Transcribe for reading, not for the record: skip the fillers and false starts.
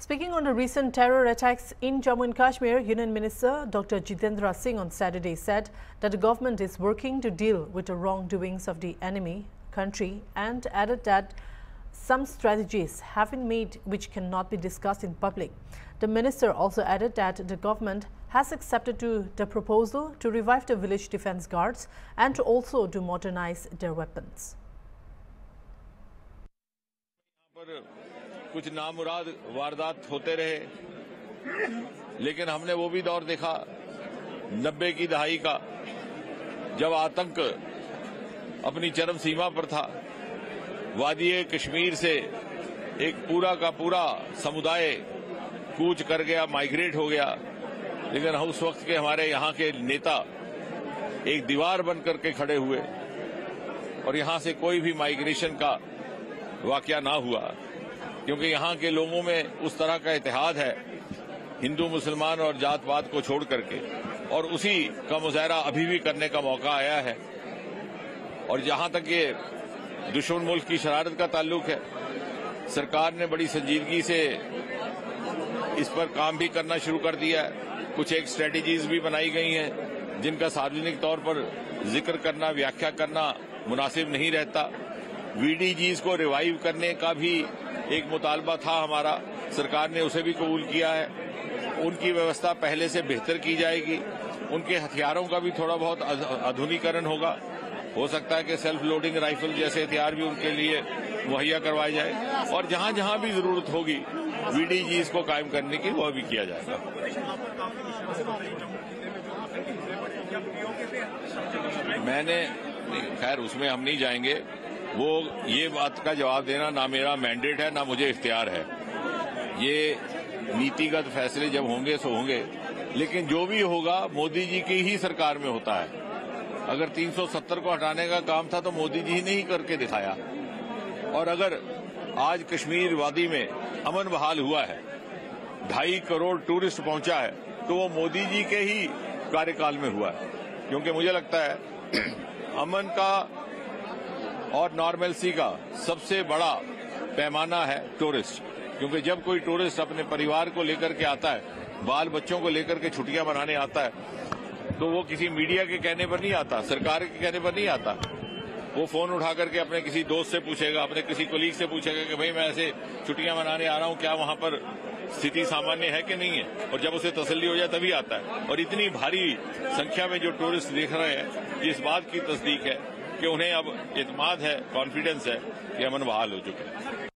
Speaking on the recent terror attacks in Jammu and Kashmir, Union Minister Dr. Jitendra Singh on Saturday said that the government is working to deal with the wrongdoings of the enemy country and added that some strategies have been made which cannot be discussed in public. The minister also added that the government has accepted the proposal to revive the village defense guards and to also to modernize their weapons. कुछ नामुराद वारदात होते रहे, लेकिन हमने वो भी दौर देखा 90 की दहाई का, जब आतंक अपनी चरम सीमा पर था। वादी कश्मीर से एक पूरा का पूरा समुदाय कूच कर गया, माइग्रेट हो गया, लेकिन उस वक्त के हमारे यहाँ के नेता एक दीवार बन करके खड़े हुए और यहाँ से कोई भी माइग्रेशन का वाकया ना हुआ, क्योंकि यहाँ के लोगों में उस तरह का इतिहाद है हिंदू मुसलमान और जात पात को छोड़ करके, और उसी का मुजाहरा अभी भी करने का मौका आया है। और जहां तक ये दुश्मन मुल्क की शरारत का ताल्लुक है, सरकार ने बड़ी संजीदगी से इस पर काम भी करना शुरू कर दिया है। कुछ एक स्ट्रेटेजीज भी बनाई गई हैं जिनका सार्वजनिक तौर पर जिक्र करना, व्याख्या करना मुनासिब नहीं रहता। वीडीजीज को रिवाइव करने का भी एक मुतालबा था हमारा, सरकार ने उसे भी कबूल किया है। उनकी व्यवस्था पहले से बेहतर की जाएगी, उनके हथियारों का भी थोड़ा बहुत आधुनिकीकरण होगा। हो सकता है कि सेल्फ लोडिंग राइफल जैसे हथियार भी उनके लिए मुहैया करवाए जाए, और जहां जहां भी जरूरत होगी वीडीजीज को कायम करने की वह भी किया जाएगा। मैंने खैर उसमें हम नहीं जाएंगे, वो ये बात का जवाब देना ना मेरा मैंडेट है ना मुझे इख्तियार है। ये नीतिगत फैसले जब होंगे सो होंगे, लेकिन जो भी होगा मोदी जी की ही सरकार में होता है। अगर 370 को हटाने का काम था तो मोदी जी ने ही करके दिखाया, और अगर आज कश्मीर वादी में अमन बहाल हुआ है, 2.5 करोड़ टूरिस्ट पहुंचा है, तो वो मोदी जी के ही कार्यकाल में हुआ है। क्योंकि मुझे लगता है अमन का और नॉर्मलसी का सबसे बड़ा पैमाना है टूरिस्ट, क्योंकि जब कोई टूरिस्ट अपने परिवार को लेकर के आता है, बाल बच्चों को लेकर के छुट्टियां मनाने आता है, तो वो किसी मीडिया के कहने पर नहीं आता, सरकार के कहने पर नहीं आता। वो फोन उठा करके अपने किसी दोस्त से पूछेगा, अपने किसी कोलीग से पूछेगा कि भाई मैं ऐसे छुट्टियां मनाने आ रहा हूं, क्या वहां पर स्थिति सामान्य है कि नहीं है, और जब उसे तसल्ली हो जाए तभी आता है। और इतनी भारी संख्या में जो टूरिस्ट देख रहे हैं, इस बात की तस्दीक है कि उन्हें अब इत्मीनान है, कॉन्फिडेंस है कि अमन बहाल हो चुका है।